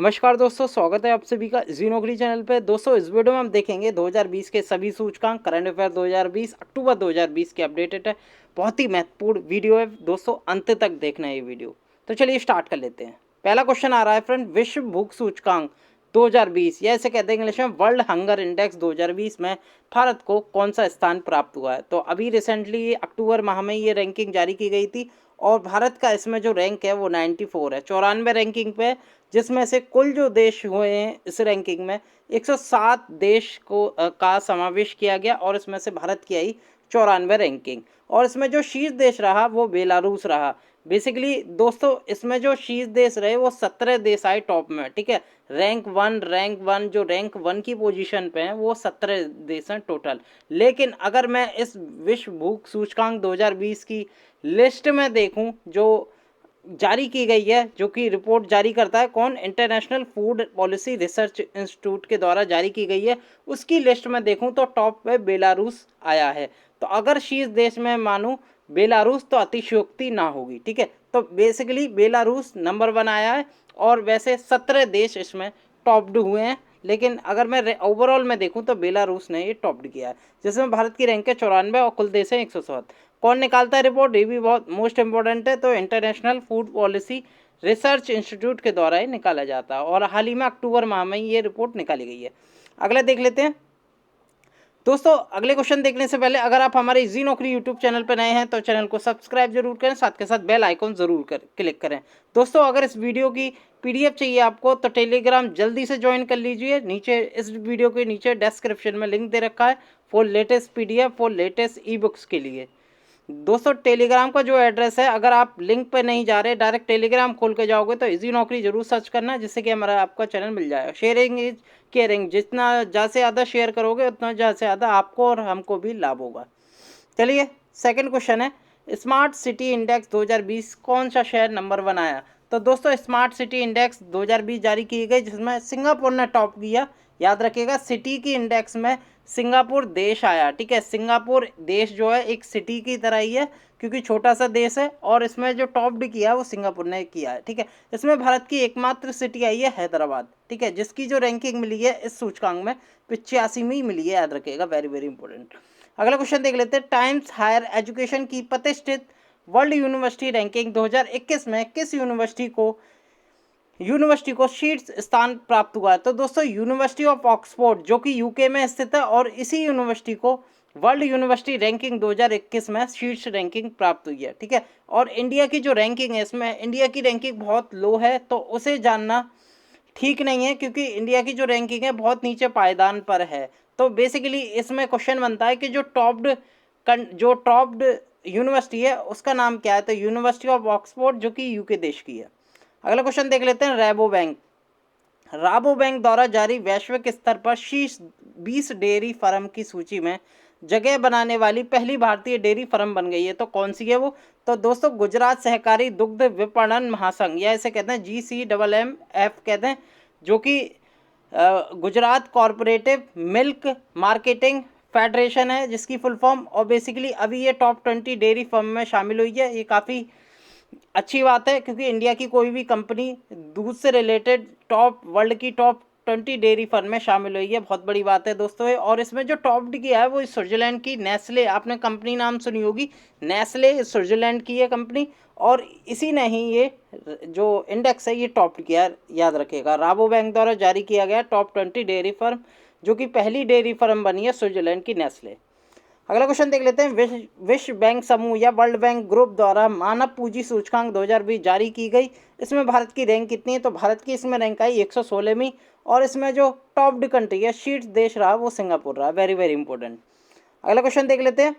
नमस्कार दोस्तों, स्वागत है आप सभी का जी नौकरी चैनल पे। दोस्तों इस वीडियो में हम देखेंगे 2020 के सभी सूचकांक, करंट अफेयर 2020 अक्टूबर 2020 के अपडेटेड है। बहुत ही महत्वपूर्ण वीडियो है दोस्तों, अंत तक देखना है ये वीडियो। तो चलिए स्टार्ट कर लेते हैं। पहला क्वेश्चन आ रहा है फ्रेंड, विश्व भूख सूचकांक 2020 या इसे कहते हैं इंग्लिश में वर्ल्ड हंगर इंडेक्स 2020 में भारत को कौन सा स्थान प्राप्त हुआ है। तो अभी रिसेंटली अक्टूबर माह में ये रैंकिंग जारी की गई थी और भारत का इसमें जो रैंक है वो 94 है, 94 रैंकिंग पे, जिसमें से कुल जो देश हुए हैं इस रैंकिंग में 107 देश को का समावेश किया गया और इसमें से भारत की आई 94 रैंकिंग। और इसमें जो शीर्ष देश रहा वो बेलारूस रहा। बेसिकली दोस्तों इसमें जो शीर्ष देश रहे वो 17 देश आए टॉप में, ठीक है। रैंक वन जो रैंक वन की पोजीशन पे हैं वो 17 देश हैं टोटल। लेकिन अगर मैं इस विश्व भूख सूचकांक 2020 की लिस्ट में देखूं जो जारी की गई है, जो कि रिपोर्ट जारी करता है कौन, international food policy research institute के द्वारा जारी की गई है, उसकी लिस्ट में देखूं तो टॉप पे बेलारूस आया है। तो अगर शीर्ष देश में मानूं बेलारूस तो अतिशयोक्ति ना होगी, ठीक है। तो बेसिकली बेलारूस नंबर 1 आया है और वैसे 17 देश इसमें टॉप्ड हुए हैं। लेकिन अगर मैं ओवरऑल में देखूं तो बेलारूस ने ये टॉप्ड किया है, जिसमें भारत की रैंक है 94 और कुल देश है 107। कौन निकालता है रिपोर्ट, ये भी बहुत मोस्ट इंपॉर्टेंट है। तो international food policy research institute के द्वारा ये निकाला जाता है और हाल ही में अक्टूबर माह में ये रिपोर्ट निकाली गई है। अगला देख लेते हैं दोस्तों। अगले क्वेश्चन देखने से पहले अगर आप हमारे जी नौकरी यूट्यूब चैनल पर नए हैं तो चैनल को सब्सक्राइब जरूर करें, साथ के साथ बेल आइकॉन जरूर क्लिक करें। दोस्तों अगर इस वीडियो की पीडीएफ चाहिए आपको तो टेलीग्राम जल्दी से ज्वाइन कर लीजिए। नीचे इस वीडियो के नीचे डिस्क्रिप्शन में लिंक दे रखा है for latest PDF, for latest e books के लिए। दोस्तों टेलीग्राम का जो एड्रेस है, अगर आप लिंक पे नहीं जा रहे डायरेक्ट टेलीग्राम खोल के जाओगे तो इजी नौकरी जरूर सर्च करना, जिससे कि हमारा आपका चैनल मिल जाएगा। शेयरिंग इज केयरिंग, जितना ज़्यादा से ज़्यादा शेयर करोगे उतना ज़्यादा से ज़्यादा आपको और हमको भी लाभ होगा। चलिए सेकंड क्वेश्चन है, स्मार्ट सिटी इंडेक्स 2020 कौन सा शहर नंबर 1 आया। तो दोस्तों स्मार्ट सिटी इंडेक्स 2020 जारी की गई, जिसमें सिंगापुर ने टॉप किया। याद रखिएगा सिटी की इंडेक्स में सिंगापुर देश आया, ठीक है। सिंगापुर देश जो है एक सिटी की तरह ही है, क्योंकि छोटा सा देश है और इसमें जो टॉप्ड किया वो सिंगापुर ने किया है, ठीक है। इसमें भारत की एकमात्र सिटी आई है हैदराबाद, ठीक है, जिसकी जो रैंकिंग मिली है इस सूचकांक में 85वीं मिली है। याद रखिएगा, वेरी वेरी इंपॉर्टेंट। अगला क्वेश्चन देख लेते हैं, टाइम्स हायर एजुकेशन की प्रतिष्ठित वर्ल्ड यूनिवर्सिटी रैंकिंग 2021 में किस यूनिवर्सिटी को शीर्ष स्थान प्राप्त हुआ है। तो दोस्तों यूनिवर्सिटी ऑफ ऑक्सफोर्ड जो कि यूके में स्थित है और इसी यूनिवर्सिटी को वर्ल्ड यूनिवर्सिटी रैंकिंग 2021 में शीर्ष रैंकिंग प्राप्त हुई है, ठीक है। और इंडिया की जो रैंकिंग है, इसमें इंडिया की रैंकिंग बहुत लो है, तो उसे जानना ठीक नहीं है, क्योंकि इंडिया की जो रैंकिंग है बहुत नीचे पायदान पर है। तो बेसिकली इसमें क्वेश्चन बनता है कि जो टॉप्ड यूनिवर्सिटी है उसका नाम क्या है। तो यूनिवर्सिटी ऑफ ऑक्सफोर्ड जो कि यूके देश की है। अगला क्वेश्चन देख लेते हैं, राबो बैंक द्वारा जारी वैश्विक स्तर पर शीर्ष 20 डेयरी फर्म की सूची में जगह बनाने वाली पहली भारतीय डेयरी फर्म बन गई है। तो कौन सी है वो। तो दोस्तों गुजरात सहकारी दुग्ध विपणन महासंघ, या इसे कहते हैं GCMMF कहते हैं, जो कि Gujarat corporative milk marketing federation है जिसकी फुल फॉर्म। और बेसिकली अभी ये टॉप 20 डेयरी फर्म में शामिल हुई है। ये काफ़ी अच्छी बात है, क्योंकि इंडिया की कोई भी कंपनी दूध से रिलेटेड वर्ल्ड की टॉप 20 डेयरी फर्म में शामिल हुई है, बहुत बड़ी बात है दोस्तों ये। और इसमें जो टॉप किया है वो स्विट्जरलैंड की नेस्ले, आपने कंपनी नाम सुनी होगी, नेस्ले स्विट्जरलैंड की है कंपनी, और इसी ने ही ये जो इंडेक्स है ये टॉप किया है। याद रखिएगा, राबो बैंक द्वारा जारी किया गया टॉप 20 डेयरी फर्म, जो कि पहली डेयरी फर्म बनी है स्विट्जरलैंड की नेस्ले। अगला क्वेश्चन देख लेते हैं, विश्व बैंक समूह या वर्ल्ड बैंक ग्रुप द्वारा मानव पूंजी सूचकांक 2020 जारी की गई। इसमें भारत की रैंक कितनी है। तो भारत की इसमें रैंक आई 116वीं और इसमें जो टॉप्ड कंट्री है, शीर्ष देश रहा वो सिंगापुर रहा, वेरी वेरी इंपॉर्टेंट। अगला क्वेश्चन देख लेते हैं,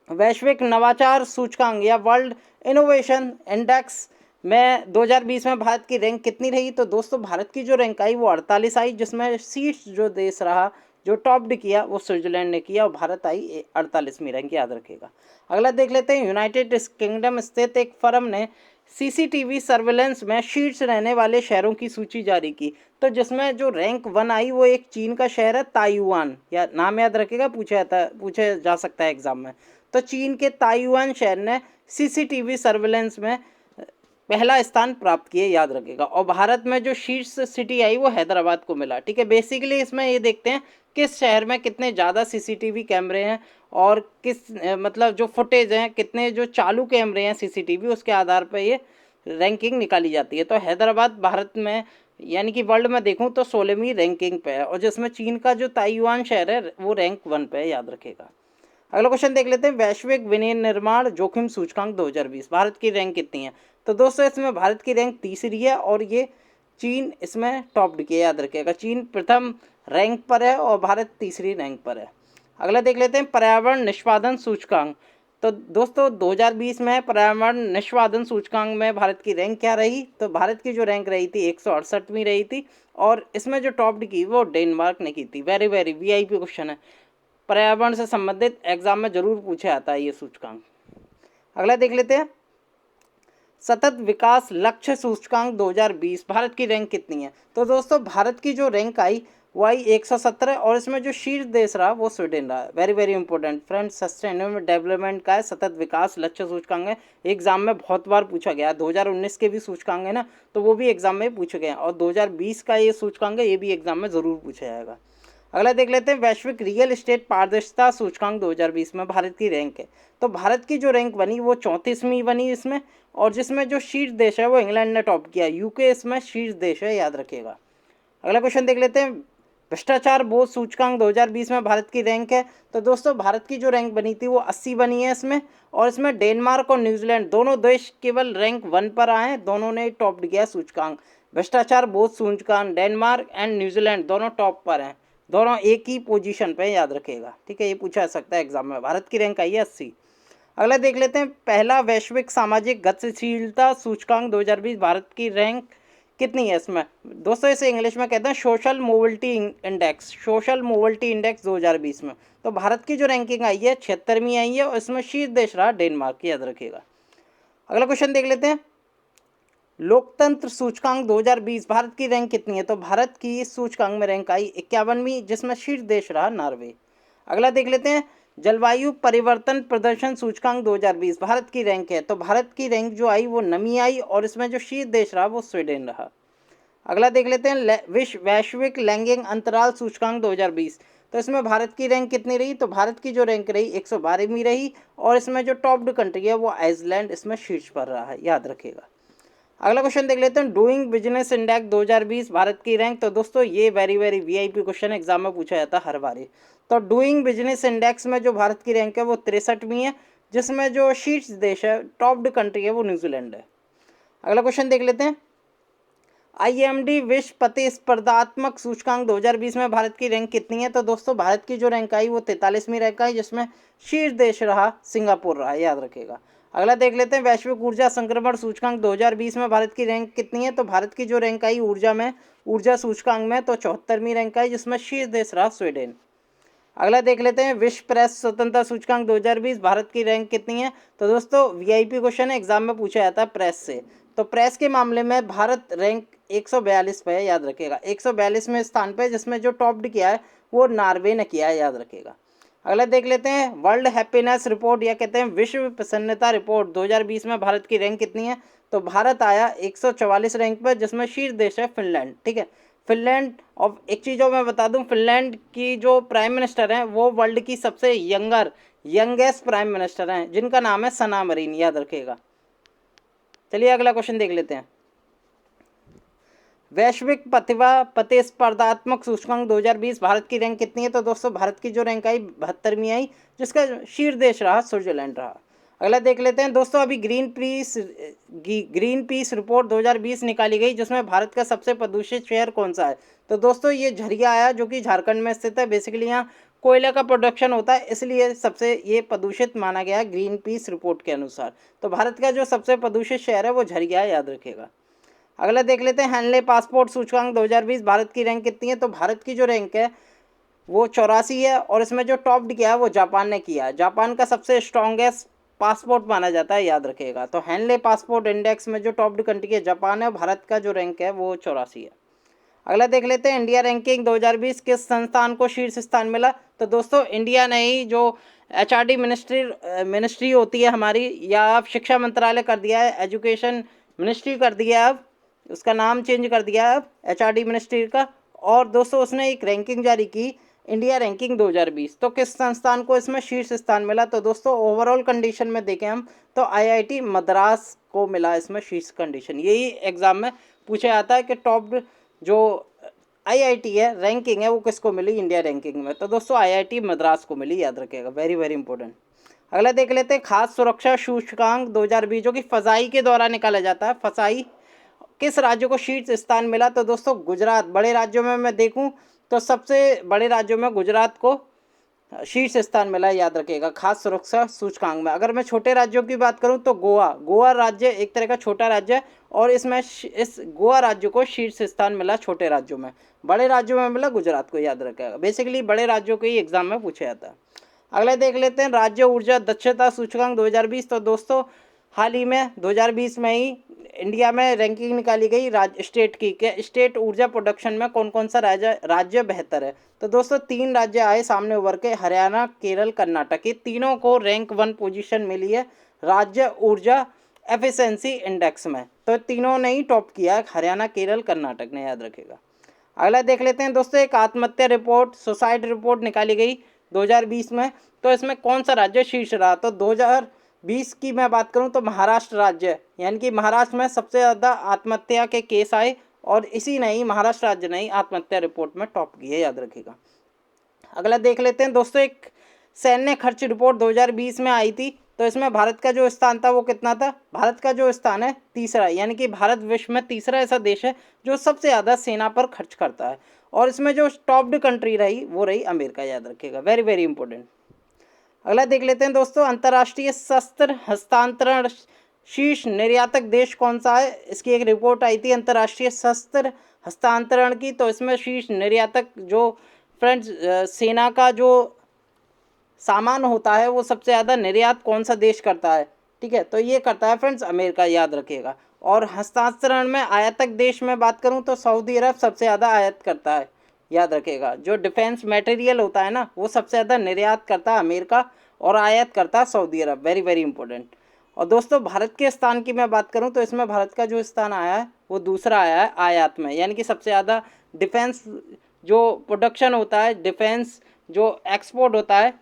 वैश्विक नवाचार सूचकांक या वर्ल्ड इनोवेशन इंडेक्स में 2020 में भारत की रैंक कितनी रही। तो दोस्तों भारत की जो रैंक आई वो 48 आई, जिसमें शीर्ष जो देश रहा जो टॉप्ड किया वो स्विट्जरलैंड ने किया और भारत आई 48वीं रैंक। याद रखेगा। अगला देख लेते हैं, यूनाइटेड किंगडम स्थित एक फर्म ने सीसीटीवी सर्वेलेंस में शीर्ष रहने वाले शहरों की सूची जारी की। तो जिसमें जो रैंक 1 आई वो एक चीन का शहर है ताइवान, या नाम याद रखेगा, पूछा जा सकता है एग्जाम में। तो चीन के ताइवान शहर ने सीसीटीवी सर्वेलेंस में पहला स्थान प्राप्त किए, याद रखिएगा। और भारत में जो शीर्ष सिटी आई वो हैदराबाद को मिला, ठीक है। बेसिकली इसमें ये देखते हैं किस शहर में कितने ज़्यादा सीसीटीवी कैमरे हैं और किस मतलब जो फुटेज हैं, कितने जो चालू कैमरे हैं सीसीटीवी, उसके आधार पर ये रैंकिंग निकाली जाती है। तो हैदराबाद भारत में यानी कि वर्ल्ड में देखूं तो 16वीं रैंकिंग पे है, और जिसमें चीन का जो ताइवान शहर है वो रैंक 1 पे है, याद रखिएगा। अगला क्वेश्चन देख लेते हैं, वैश्विक विनिर्माण जोखिम सूचकांक 2020 भारत की रैंक कितनी है। तो दोस्तों इसमें भारत की रैंक तीसरी है और ये चीन इसमें टॉप किया, याद रखिएगा। चीन प्रथम रैंक पर है और भारत तीसरी रैंक पर है। अगला देख लेते हैं, पर्यावरण निष्पादन सूचकांक। तो दोस्तों 2020 में पर्यावरण निष्पादन सूचकांक में भारत की रैंक क्या रही। तो भारत की जो रैंक रही थी 168वीं रही थी, और इसमें जो टॉप की वो डेनमार्क ने की थी। वेरी वेरी वीआईपी क्वेश्चन है, पर्यावरण से संबंधित एग्जाम में जरूर पूछा जाता है ये सूचकांक। अगला देख लेते हैं, सतत विकास लक्ष्य सूचकांक 2020 भारत की रैंक कितनी है। तो दोस्तों भारत की जो रैंक आई वो आई 117, और इसमें जो शीर्ष देश रहा वो स्वीडन रहा। Very very important friends, sustainable development का है, सतत विकास लक्ष्य सूचकांक है। एग्जाम में बहुत बार पूछा गया, 2019 के भी सूचकांक है ना, तो वो भी एग्जाम में पूछे गए, और 2020 का ये सूचकांक है, ये भी एग्जाम में ज़रूर पूछा जाएगा। अगला देख लेते हैं, वैश्विक रियल एस्टेट पारदर्शिता सूचकांक 2020 में भारत की रैंक है। तो भारत की जो रैंक बनी वो 34वीं बनी इसमें, और जिसमें जो शीर्ष देश है वो इंग्लैंड ने टॉप किया, यूके इसमें शीर्ष देश है, याद रखिएगा। अगला क्वेश्चन देख लेते हैं, भ्रष्टाचार बोध सूचकांक 2020 में भारत की रैंक है। तो दोस्तों भारत की जो रैंक बनी थी वो 80 बनी है इसमें, और इसमें डेनमार्क और न्यूजीलैंड दोनों देश केवल रैंक 1 पर आए हैं, दोनों ने टॉप किया सूचकांक। भ्रष्टाचार बोध सूचकांक डेनमार्क एंड न्यूजीलैंड दोनों टॉप पर हैं, दोनों एक ही पोजीशन पे, याद रखिएगा, ठीक है। ये पूछा जा सकता है एग्जाम में। भारत की रैंक आई है 80। अगला देख लेते हैं, पहला वैश्विक सामाजिक गतिशीलता सूचकांक 2020 भारत की रैंक कितनी है इसमें। दोस्तों इसे इंग्लिश में कहते हैं social mobility index, social mobility index 2020 में। तो भारत की जो रैंकिंग आई है 76वीं आई है, और इसमें शीर्ष देश रहा डेनमार्क, याद रखिएगा। अगला क्वेश्चन देख लेते हैं, लोकतंत्र सूचकांक 2020 भारत की रैंक कितनी है। तो भारत की इस सूचकांक में रैंक आई 51वीं, जिसमें शीर्ष देश रहा नॉर्वे। अगला देख लेते हैं, जलवायु परिवर्तन प्रदर्शन सूचकांक 2020 भारत की रैंक है। तो भारत की रैंक जो आई वो नवी आई, और इसमें जो शीर्ष देश रहा वो स्वीडन रहा। अगला देख लेते हैं, विश्व वैश्विक लैंगिक अंतराल सूचकांक 2020। तो इसमें भारत की रैंक कितनी रही। तो भारत की जो रैंक रही 112वीं रही, और इसमें जो टॉप्ड कंट्री है वो आइसलैंड इसमें शीर्ष पर रहा है, याद रखिएगा। अगला क्वेश्चन देख लेते हैं, डूइंग बिजनेस इंडेक्स 2020 भारत की रैंक। तो दोस्तों ये very very VIP question exam में पूछा जाता है हर बार। तो डूइंग बिजनेस इंडेक्स में जो भारत की रैंक है वो 63वीं है, जिसमें जो शीर्ष देश है टॉप्ड कंट्री है वो न्यूजीलैंड है। अगला क्वेश्चन देख लेते हैं, आईएमडी विश्व प्रतिस्पर्धात्मक सूचकांक 2020 में भारत की रैंक कितनी है। तो दोस्तों भारत की जो रैंक आई वो 43वीं रैंक आई, जिसमें शीर्ष देश रहा सिंगापुर रहा, याद रखिएगा। अगला देख लेते हैं, वैश्विक ऊर्जा संक्रमण सूचकांक 2020 में भारत की रैंक कितनी है। तो भारत की जो रैंक आई ऊर्जा सूचकांक में तो 74वीं रैंक आई, जिसमें शीर्ष देश रहा स्वीडन। अगला देख लेते हैं, विश्व प्रेस स्वतंत्रता सूचकांक 2020 भारत की रैंक कितनी है। तो दोस्तों वीआईपी क्वेश्चन एग्जाम में पूछा जाता है प्रेस से। तो प्रेस के मामले में भारत रैंक 142 पे है, याद रखिएगा, 142वें स्थान पे, जिसमें जो टॉप किया है वो नॉर्वे ने किया है, याद रखिएगा। अगला देख लेते हैं, वर्ल्ड हैप्पीनेस रिपोर्ट या कहते हैं विश्व प्रसन्नता रिपोर्ट 2020 में भारत की रैंक कितनी है। तो भारत आया 144 रैंक पर, जिसमें शीर्ष देश है फिनलैंड, ठीक है। फिनलैंड, और एक चीज़ जो मैं बता दूं, फिनलैंड की जो प्राइम मिनिस्टर हैं वो वर्ल्ड की सबसे यंगेस्ट प्राइम मिनिस्टर हैं, जिनका नाम है सना मरीन, याद रखिएगा। चलिए अगला क्वेश्चन देख लेते हैं, वैश्विक प्रतिस्पर्धात्मक सूचकांक 2020 भारत की रैंक कितनी है। तो दोस्तों भारत की जो रैंक आई 72वीं आई, जिसका शीर्ष देश रहा स्विट्जरलैंड रहा। अगला देख लेते हैं दोस्तों, अभी ग्रीन पीस रिपोर्ट 2020 निकाली गई, जिसमें भारत का सबसे प्रदूषित शहर कौन सा है। तो दोस्तों ये झरिया आया, जो कि झारखंड में स्थित है। बेसिकली यहाँ कोयला का प्रोडक्शन होता है, इसलिए सबसे ये प्रदूषित माना गया ग्रीन पीस रिपोर्ट के अनुसार। तो भारत का जो सबसे प्रदूषित शहर है वो झरिया है, याद रखिएगा। अगला देख लेते हैं, हैंडले पासपोर्ट सूचकांक 2020 भारत की रैंक कितनी है। तो भारत की जो रैंक है वो 84 है, और इसमें जो टॉप किया है वो जापान ने किया है। जापान का सबसे स्ट्रॉन्गेस्ट पासपोर्ट माना जाता है, याद रखिएगा। तो हैंडले पासपोर्ट इंडेक्स में जो टॉप कंट्री है जापान है, भारत का जो रैंक है वो 84 है। अगला देख लेते हैं, इंडिया रैंकिंग 2020 किस संस्थान को शीर्ष स्थान मिला। तो दोस्तों इंडिया ने ही जो एचआरडी मिनिस्ट्री होती है हमारी, या शिक्षा मंत्रालय कर दिया है, एजुकेशन मिनिस्ट्री कर दिया, अब उसका नाम चेंज कर दिया अब HRD मिनिस्ट्री का। और दोस्तों उसने एक रैंकिंग जारी की, इंडिया रैंकिंग 2020। तो किस संस्थान को इसमें शीर्ष स्थान मिला? तो दोस्तों ओवरऑल कंडीशन में देखें हम तो IIT मद्रास को मिला इसमें शीर्ष कंडीशन। यही एग्जाम में पूछा जाता है कि टॉप जो IIT है रैंकिंग है वो किसको मिली इंडिया रैंकिंग में? तो दोस्तों IIT मद्रास को मिली, याद रखिएगा, वेरी वेरी इंपॉर्टेंट। अगला देख लेते हैं खास सुरक्षा सूचकांक 2020 जो कि फसाई के द्वारा निकाला जाता है। फसाई किस राज्य को शीर्ष स्थान मिला? तो दोस्तों गुजरात। बड़े राज्यों में मैं देखूं तो सबसे बड़े राज्यों में गुजरात को शीर्ष स्थान मिला, याद रखिएगा, खास सुरक्षा सूचकांक में। अगर मैं छोटे राज्यों की बात करूं तो गोवा राज्य एक तरह का छोटा राज्य है और इसमें इस गोवा राज्य को शीर्ष स्थान मिला छोटे राज्यों में। बड़े राज्यों में मिला गुजरात को, याद रखिएगा। बेसिकली बड़े राज्यों को ही एग्जाम में पूछा जाता है। अगला देख लेते हैं राज्य ऊर्जा दक्षता सूचकांक 2020। तो दोस्तों हाल ही में 2020 में ही इंडिया में रैंकिंग निकाली गई स्टेट की कि स्टेट ऊर्जा प्रोडक्शन में कौन कौन सा राज्य बेहतर है। तो दोस्तों 3 राज्य आए सामने उभर के, हरियाणा, केरल, कर्नाटक। ये तीनों को रैंक 1 पोजीशन मिली है राज्य ऊर्जा एफिशिएंसी इंडेक्स में। तो तीनों ने ही टॉप किया है, हरियाणा, केरल, कर्नाटक ने, याद रखेगा। अगला देख लेते हैं दोस्तों एक आत्महत्या रिपोर्ट, सुसाइड रिपोर्ट निकाली गई 2020 में। तो इसमें कौन सा राज्य शीर्ष रहा? तो 2020 की मैं बात करूं तो महाराष्ट्र राज्य, यानी कि महाराष्ट्र में सबसे ज़्यादा आत्महत्या के केस आए और इसी ने ही, महाराष्ट्र राज्य ने ही आत्महत्या रिपोर्ट में टॉप की है, याद रखिएगा। अगला देख लेते हैं दोस्तों एक सैन्य खर्च रिपोर्ट 2020 में आई थी। तो इसमें भारत का जो स्थान था वो कितना था? भारत का जो स्थान है तीसरा, यानी कि भारत विश्व में तीसरा ऐसा देश है जो सबसे ज़्यादा सेना पर खर्च करता है। और इसमें जो टॉप्ड कंट्री रही वो रही अमेरिका, याद रखिएगा, वेरी वेरी इंपॉर्टेंट। अगला देख लेते हैं दोस्तों अंतर्राष्ट्रीय शस्त्र हस्तांतरण शीर्ष निर्यातक देश कौन सा है? इसकी एक रिपोर्ट आई थी अंतर्राष्ट्रीय शस्त्र हस्तांतरण की। तो इसमें शीर्ष निर्यातक जो फ्रेंड्स सेना का जो सामान होता है वो सबसे ज़्यादा निर्यात कौन सा देश करता है? ठीक है, तो ये करता है फ्रेंड्स अमेरिका, याद रखिएगा। और हस्तांतरण में आयातक देश में बात करूं तो सऊदी अरब सबसे ज़्यादा आयात करता है, याद रखिएगा। जो डिफेंस मटेरियल होता है ना वो सबसे ज़्यादा निर्यात करता है अमेरिका और आयात करता है सऊदी अरब, वेरी वेरी इंपॉर्टेंट। और दोस्तों भारत के स्थान की मैं बात करूं तो इसमें भारत का जो स्थान आया है वो दूसरा आया है आयात में, यानी कि सबसे ज़्यादा डिफेंस जो प्रोडक्शन होता है, डिफेंस जो एक्सपोर्ट होता है,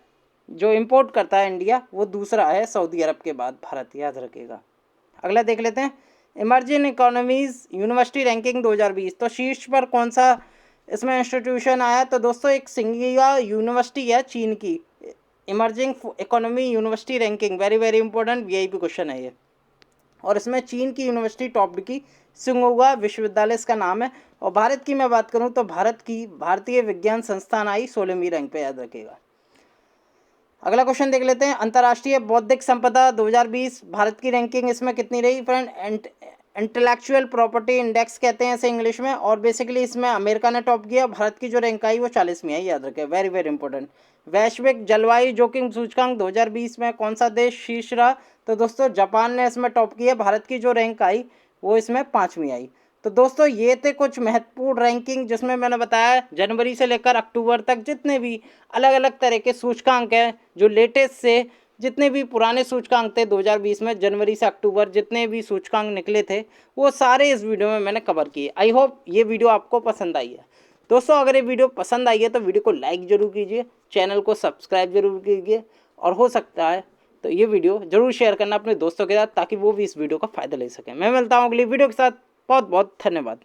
जो इंपोर्ट करता है इंडिया, वो दूसरा है सऊदी अरब के बाद भारत, याद रखिएगा। अगला देख लेते हैं इमर्जिंग इकोनॉमीज यूनिवर्सिटी रैंकिंग 2020। तो शीर्ष पर कौन सा इसमें इंस्टीट्यूशन आया? तो दोस्तों एक सिंगिया यूनिवर्सिटी है चीन की, emerging economy university ranking, very very important VIP question है ये। और इसमें चीन की यूनिवर्सिटी टॉप की, सिंगुआ विश्वविद्यालय इसका नाम है। और भारत की मैं बात करूँ तो भारत की भारतीय विज्ञान संस्थान आई 16वीं रैंक पे, याद रखिएगा। अगला क्वेश्चन देख लेते हैं अंतर्राष्ट्रीय बौद्धिक संपदा 2020 भारत की रैंकिंग इसमें कितनी रही फ्रेंड? इंटेलेक्चुअल प्रॉपर्टी इंडेक्स कहते हैं इसे इंग्लिश में। और बेसिकली इसमें अमेरिका ने टॉप किया, भारत की जो रैंक आई वो 40वीं आई, याद रखें, वेरी वेरी इंपॉर्टेंट। वैश्विक जलवायु जोखिम सूचकांक 2020 में कौन सा देश शीर्ष रहा? तो दोस्तों जापान ने इसमें टॉप किया, भारत की जो रैंक आई वो इसमें 5वीं आई। तो दोस्तों ये थे कुछ महत्वपूर्ण रैंकिंग जिसमें मैंने बताया जनवरी से लेकर अक्टूबर तक जितने भी अलग अलग तरह के सूचकांक हैं, जो लेटेस्ट से जितने भी पुराने सूचकांक थे 2020 में जनवरी से अक्टूबर जितने भी सूचकांक निकले थे वो सारे इस वीडियो में मैंने कवर किए। आई होप ये वीडियो आपको पसंद आई है। दोस्तों अगर ये वीडियो पसंद आई है तो वीडियो को लाइक ज़रूर कीजिए, चैनल को सब्सक्राइब जरूर कीजिए और हो सकता है तो ये वीडियो जरूर शेयर करना अपने दोस्तों के साथ ताकि वो भी इस वीडियो का फ़ायदा ले सकें। मैं मिलता हूँ अगली वीडियो के साथ, बहुत बहुत धन्यवाद।